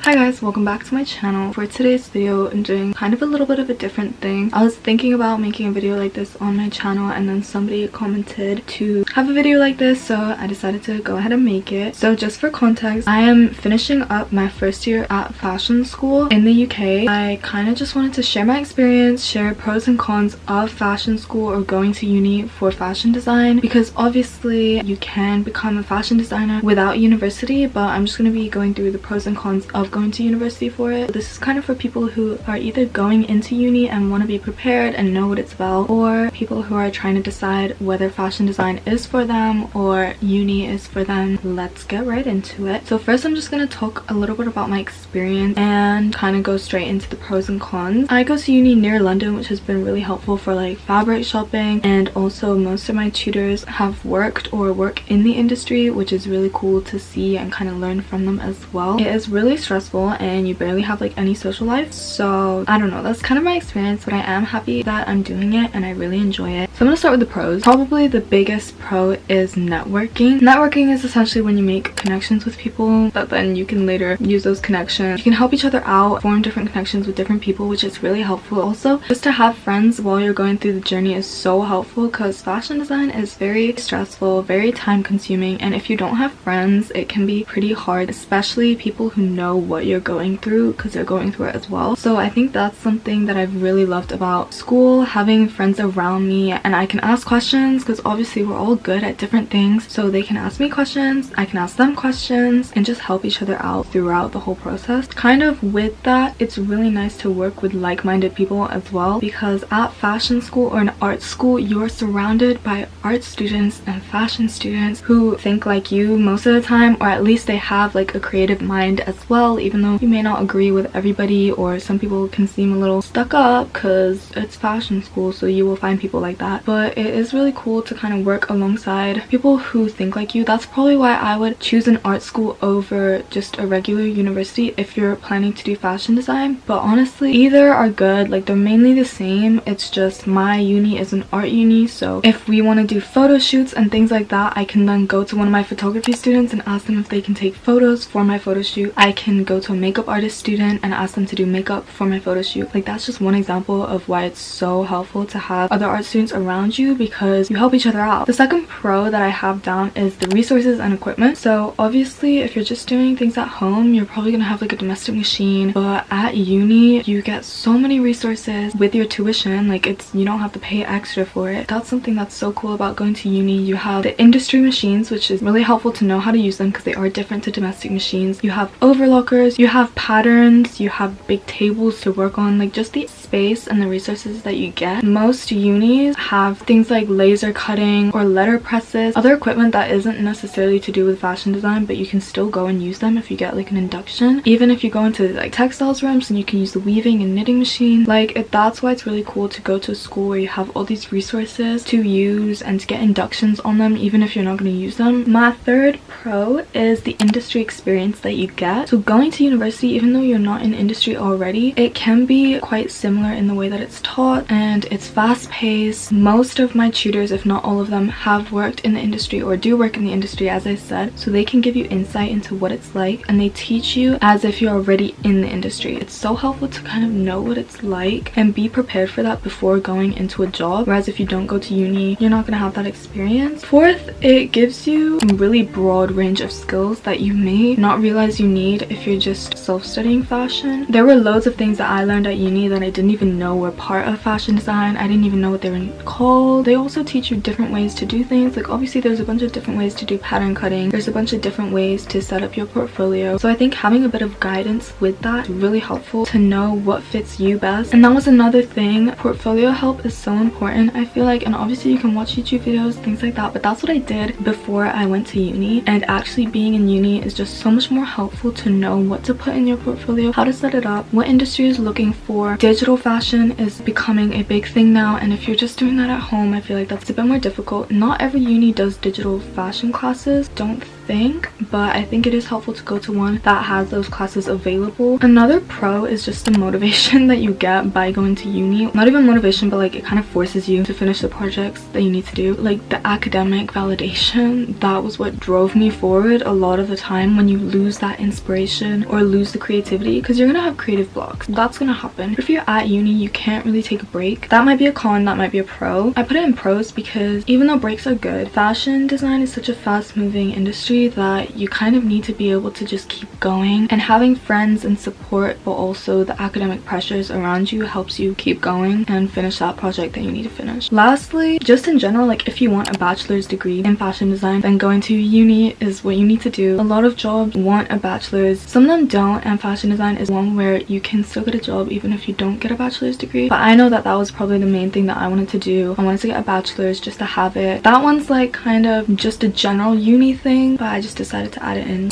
Hi guys, welcome back to my channel. For today's video, I'm doing kind of a little bit of a different thing. I was thinking about making a video like this on my channel, and then somebody commented to have a video like this, so I decided to go ahead and make it. So just for context, I am finishing up my first year at fashion school in the UK. I kind of just wanted to share my experience, share pros and cons of fashion school or going to uni for fashion design, because obviously you can become a fashion designer without university, but I'm just going to be going through the pros and cons of going to university for it. This is kind of for people who are either going into uni and want to be prepared and know what it's about, or people who are trying to decide whether fashion design is for them or uni is for them. Let's get right into it. So first, I'm just going to talk a little bit about my experience and kind of go straight into the pros and cons. I go to uni near London, which has been really helpful for like fabric shopping, and also most of my tutors have worked or work in the industry, which is really cool to see and kind of learn from them as well. It is really stressful and you barely have like any social life, so I don't know, that's kind of my experience, but I am happy that I'm doing it and I really enjoy it. So I'm gonna start with the pros. Probably the biggest pro is networking. Networking is essentially when you make connections with people that then you can later use those connections. You can help each other out, form different connections with different people, which is really helpful. Also, just to have friends while you're going through the journey is so helpful, because fashion design is very stressful, very time consuming, and if you don't have friends it can be pretty hard, especially people who know what you're going through because they're going through it as well. So I think that's something that I've really loved about school, having friends around me, and I can ask questions because obviously we're all good at different things, so they can ask me questions, I can ask them questions, and just help each other out throughout the whole process. Kind of with that, it's really nice to work with like-minded people as well, because at fashion school or an art school you're surrounded by art students and fashion students who think like you most of the time, or at least they have like a creative mind as well, even though you may not agree with everybody, or some people can seem a little stuck up because it's fashion school, so you will find people like that. But it is really cool to kind of work alongside people who think like you. That's probably why I would choose an art school over just a regular university if you're planning to do fashion design. But honestly, either are good, like they're mainly the same. It's just my uni is an art uni, so if we want to do photo shoots and things like that, I can then go to one of my photography students and ask them if they can take photos for my photo shoot. I can go to a makeup artist student and ask them to do makeup for my photo shoot. Like, that's just one example of why it's so helpful to have other art students around you, because you help each other out. The second pro that I have down is the resources and equipment. So obviously if you're just doing things at home, you're probably gonna have like a domestic machine, but at uni you get so many resources with your tuition. Like, you don't have to pay extra for it. That's something that's so cool about going to uni. You have the industry machines, which is really helpful to know how to use them because they are different to domestic machines. You have overlockers, you have patterns, you have big tables to work on. Like, just the space and the resources that you get. Most unis have things like laser cutting or letter presses, other equipment that isn't necessarily to do with fashion design, but you can still go and use them if you get like an induction. Even if you go into like textiles rooms, and you can use the weaving and knitting machine. Like, that's why it's really cool to go to a school where you have all these resources to use and to get inductions on them, even if you're not going to use them. My third pro is the industry experience that you get. So going to university, even though you're not in industry already, it can be quite similar in the way that it's taught, and it's fast-paced. Most of my tutors, if not all of them, have worked in the industry or do work in the industry, as I said, so they can give you insight into what it's like, and they teach you as if you're already in the industry. It's so helpful to kind of know what it's like and be prepared for that before going into a job, whereas if you don't go to uni, you're not going to have that experience. Fourth, it gives you a really broad range of skills that you may not realize you need if you're just self-studying fashion. There were loads of things that I learned at uni that I didn't even know were part of fashion design. I didn't even know what they were called. They also teach you different ways to do things. Like, obviously there's a bunch of different ways to do pattern cutting, there's a bunch of different ways to set up your portfolio, so I think having a bit of guidance with that is really helpful to know what fits you best. And that was another thing, portfolio help is so important, I feel like. And obviously you can watch YouTube videos, things like that, but that's what I did before I went to uni. And actually being in uni is just so much more helpful to know what to put in your portfolio, how to set it up, what industry is looking for. Digital fashion is becoming a big thing now, and if you're just doing that at home, I feel like that's a bit more difficult. Not every uni does digital fashion classes. Don't think, but I think it is helpful to go to one that has those classes available. Another pro is just the motivation that you get by going to uni. Not even motivation, but like it kind of forces you to finish the projects that you need to do. Like the academic validation, that was what drove me forward a lot of the time. When you lose that inspiration or lose the creativity, because you're gonna have creative blocks, that's gonna happen. But if you're at uni, you can't really take a break. That might be a con, that might be a pro. I put it in pros because even though breaks are good, fashion design is such a fast moving industry that you kind of need to be able to just keep going, and having friends and support, but also the academic pressures around you helps you keep going and finish that project that you need to finish. Lastly, just in general, like if you want a bachelor's degree in fashion design, then going to uni is what you need to do. A lot of jobs want a bachelor's, some of them don't, and fashion design is one where you can still get a job even if you don't get a bachelor's degree. But I know that that was probably the main thing that I wanted to do. I wanted to get a bachelor's just to have it. That one's like kind of just a general uni thing, but I just decided to add it in.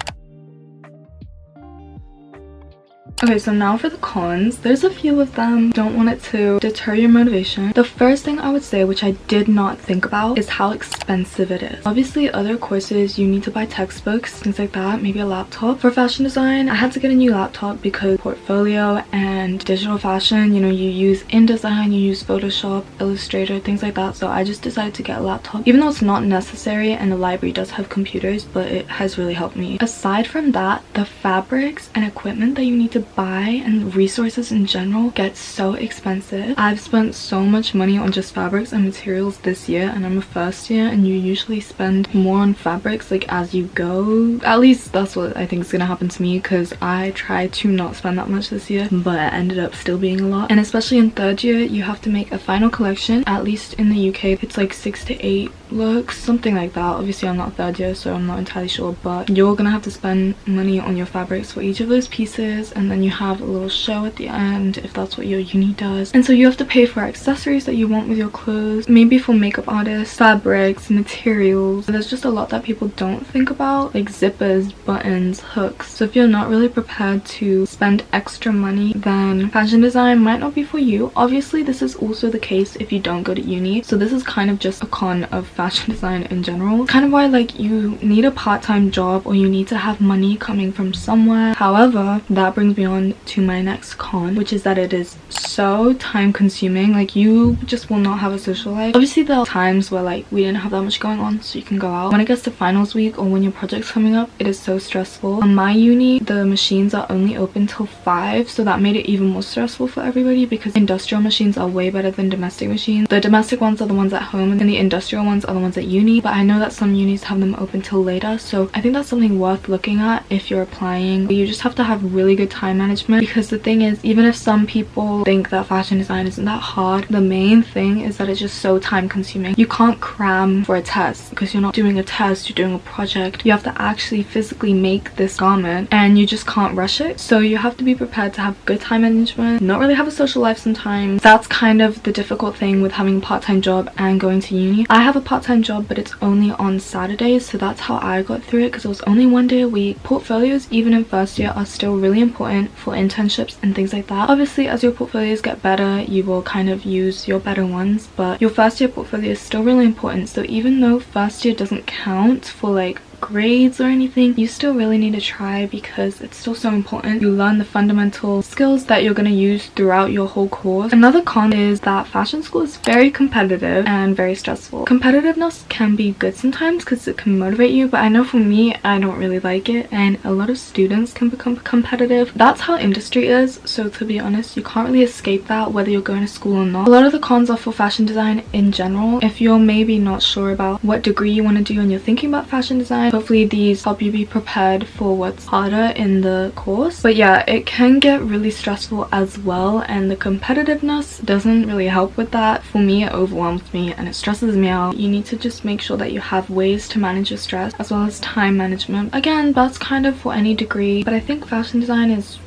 Okay, so now for the cons. There's a few of them. Don't want it to deter your motivation. The first thing I would say, which I did not think about, is how expensive it is. Obviously, other courses you need to buy textbooks, things like that, maybe a laptop. For fashion design, I had to get a new laptop because portfolio and digital fashion, you know, you use InDesign, you use Photoshop, Illustrator, things like that. So I just decided to get a laptop, even though it's not necessary and the library does have computers, but it has really helped me. Aside from that, the fabrics and equipment that you need to buy and resources in general get so expensive. I've spent so much money on just fabrics and materials this year, and I'm a first year, and you usually spend more on fabrics like as you go. At least that's what I think is gonna happen to me, because I tried to not spend that much this year, but it ended up still being a lot. And especially in third year, you have to make a final collection. At least in the UK, it's like 6 to 8 looks, something like that. Obviously I'm not third year, so I'm not entirely sure, but you're gonna have to spend money on your fabrics for each of those pieces, and then you have a little show at the end if that's what your uni does. And so you have to pay for accessories that you want with your clothes, maybe for makeup artists, fabrics, materials. There's just a lot that people don't think about, like zippers, buttons, hooks. So if you're not really prepared to spend extra money, then fashion design might not be for you. Obviously this is also the case if you don't go to uni, so this is kind of just a con of fashion design in general. Kind of why like you need a part-time job, or you need to have money coming from somewhere. However, that brings me on to my next con, which is that it is so time consuming. Like you just will not have a social life. Obviously there are times where like we didn't have that much going on, so you can go out. When it gets to finals week or when your project's coming up, it is so stressful. On my uni, the machines are only open till 5, so that made it even more stressful for everybody, because industrial machines are way better than domestic machines. The domestic ones are the ones at home, and the industrial ones are the ones at uni, but I know that some unis have them open till later, so I think that's something worth looking at if you're applying. You just have to have really good time management, because the thing is, even if some people think that fashion design isn't that hard, the main thing is that it's just so time consuming. You can't cram for a test, because you're not doing a test, you're doing a project. You have to actually physically make this garment, and you just can't rush it. So you have to be prepared to have good time management, not really have a social life sometimes. That's kind of the difficult thing with having a part-time job and going to uni. I have a part-time job, but it's only on Saturdays, so that's how I got through it, because it was only 1 day a week. Portfolios, even in first year, are still really important for internships and things like that. Obviously as your portfolios get better, you will kind of use your better ones, but your first year portfolio is still really important. So even though first year doesn't count for like grades or anything, you still really need to try, because it's still so important. You learn the fundamental skills that you're going to use throughout your whole course. Another con is that fashion school is very competitive and very stressful. Competitiveness can be good sometimes because it can motivate you, but I know for me, I don't really like it, and a lot of students can become competitive. That's how industry is, so to be honest, you can't really escape that whether you're going to school or not. A lot of the cons are for fashion design in general. If you're maybe not sure about what degree you want to do and you're thinking about fashion design, hopefully these help you be prepared for what's harder in the course. But yeah, it can get really stressful as well, and the competitiveness doesn't really help with that. For me, it overwhelms me and it stresses me out. You need to just make sure that you have ways to manage your stress, as well as time management. Again, that's kind of for any degree, but I think fashion design is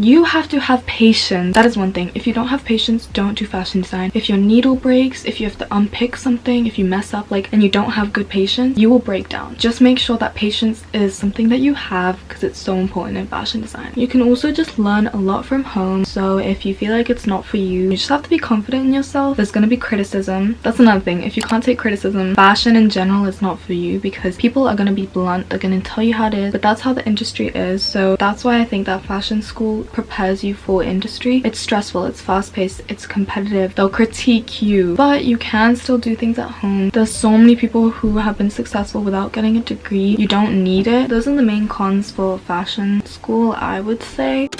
You have to have patience. That is one thing. If you don't have patience, don't do fashion design. If your needle breaks, if you have to unpick something, if you mess up like and you don't have good patience, you will break down. Just make sure that patience is something that you have, because it's so important in fashion design. You can also just learn a lot from home. So if you feel like it's not for you, you just have to be confident in yourself. There's going to be criticism. That's another thing. If you can't take criticism, fashion in general is not for you, because people are going to be blunt. They're going to tell you how it is, but that's how the industry is. So that's why I think that fashion school prepares you for industry. It's stressful, it's fast-paced, it's competitive. They'll critique you, but you can still do things at home. There's so many people who have been successful without getting a degree. You don't need it. Those are the main cons for fashion school, I would say.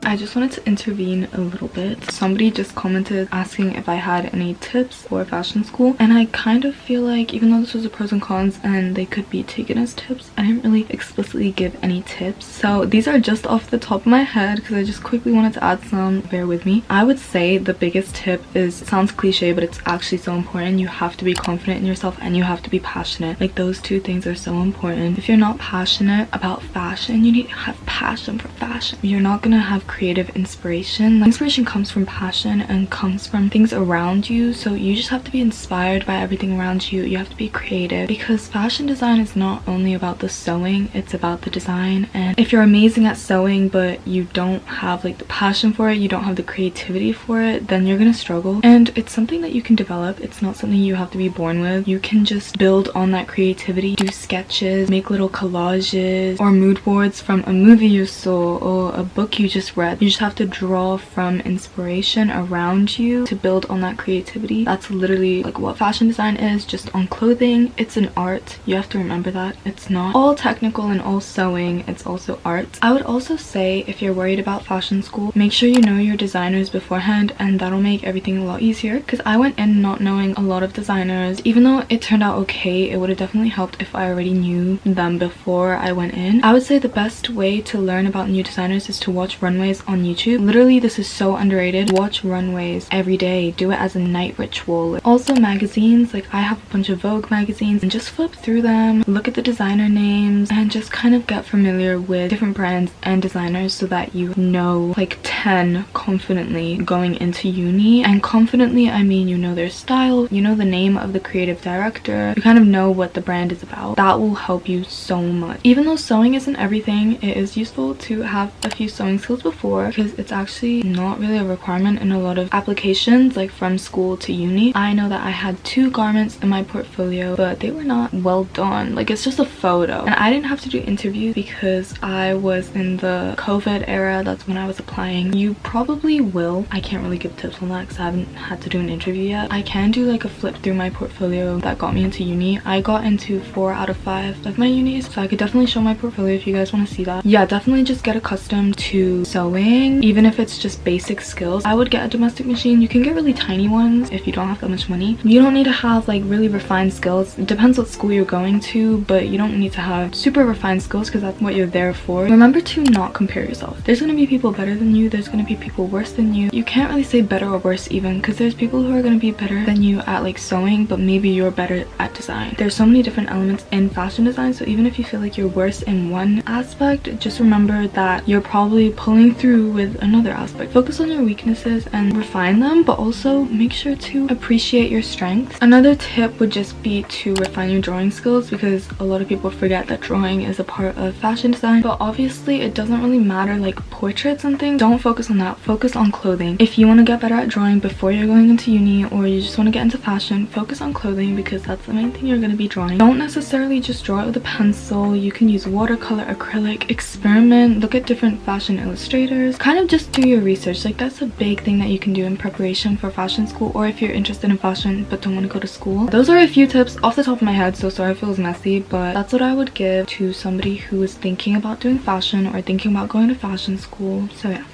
I just wanted to intervene a little bit. Somebody just commented asking if I had any tips for fashion school, and I kind of feel like, even though this was a pros and cons and they could be taken as tips, I didn't really explicitly give any tips. So these are just off the top of my head because I just quickly wanted to add some. Bear with me. I would say the biggest tip is, it sounds cliche, but it's actually so important. You have to be confident in yourself and you have to be passionate. Like, those two things are so important. If you're not passionate about fashion, you need to have passion for fashion. You're not gonna have creative inspiration. Like, inspiration comes from passion and comes from things around you, so you just have to be inspired by everything around you. You have to be creative, because fashion design is not only about the sewing, it's about the design. And if you're amazing at sewing but you don't have like the passion for it, you don't have the creativity for it, then you're gonna struggle. And it's something that you can develop. It's not something you have to be born with. You can just build on that creativity, do sketches, make little collages or mood boards from a movie you saw or a book you just read. You just have to draw from inspiration around you to build on that creativity. That's literally like what fashion design is, just on clothing. It's an art. You have to remember that. It's not all technical and all sewing, it's also art. I would also say, if you're worried about fashion school, make sure you know your designers beforehand, and that'll make everything a lot easier, because I went in not knowing a lot of designers. Even though it turned out okay, it would have definitely helped if I already knew them before I went in. I would say the best way to learn about new designers is to watch runways on YouTube. Literally, this is so underrated. Watch runways every day. Do it as a night ritual. Also magazines, like I have a bunch of Vogue magazines, and just flip through them, look at the designer names, and just kind of get familiar with different brands and designers so that you know like 10 confidently going into uni. And confidently, I mean, you know their style, you know the name of the creative director, you kind of know what the brand is about. That will help you so much. Even though sewing isn't everything, it is useful to have a few sewing skills before, because it's actually not really a requirement in a lot of applications, like from school to uni. I know that I had 2 garments in my portfolio, but they were not well done. Like, it's just a photo, and I didn't have to do interviews because I was in the COVID era. That's when I was applying. You probably will. I can't really give tips on that because I haven't had to do an interview yet. I can do like a flip through my portfolio that got me into uni. I got into 4 out of 5 of my unis, so I could definitely show my portfolio if you guys want to see that. Yeah, definitely just get accustomed to sewing, even if it's just basic skills. I would get a domestic machine. You can get really tiny ones if you don't have that much money. You don't need to have like really refined skills. It depends what school you're going to, but you don't need to have super refined skills, because that's what you're there for. Remember to not compare yourself. There's going to be people better than you, there's going to be people worse than you. You can't really say better or worse even, because there's people who are going to be better than you at like sewing, but maybe you're better at design. There's so many different elements in fashion design, so even if you feel like you're worse in one aspect, just remember that you're probably pulling through with another aspect. Focus on your weaknesses and refine them, but also make sure to appreciate your strengths. Another tip would just be to refine your drawing skills, because a lot of people forget that drawing is a part of fashion design. But obviously it doesn't really matter like portraits and things. Don't focus on that. Focus on clothing. If you want to get better at drawing before you're going into uni, or you just want to get into fashion, focus on clothing, because that's the main thing you're going to be drawing. Don't necessarily just draw it with a pencil. You can use watercolor, acrylic, experiment, look at different fashion illustrators, kind of just do your research. Like, that's a big thing that you can do in preparation for fashion school, or if you're interested in fashion but don't want to go to school. Those are a few tips off the top of my head, so sorry if it was messy, but that's what I would give to somebody who is thinking about doing fashion or thinking about going to fashion school. So yeah,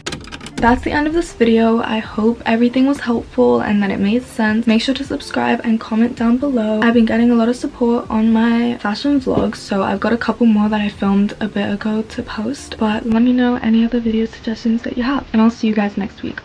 that's the end of this video. I hope everything was helpful and that it made sense. Make sure to subscribe and comment down below. I've been getting a lot of support on my fashion vlogs, so I've got a couple more that I filmed a bit ago to post, but let me know any other video suggestions that you have, and I'll see you guys next week.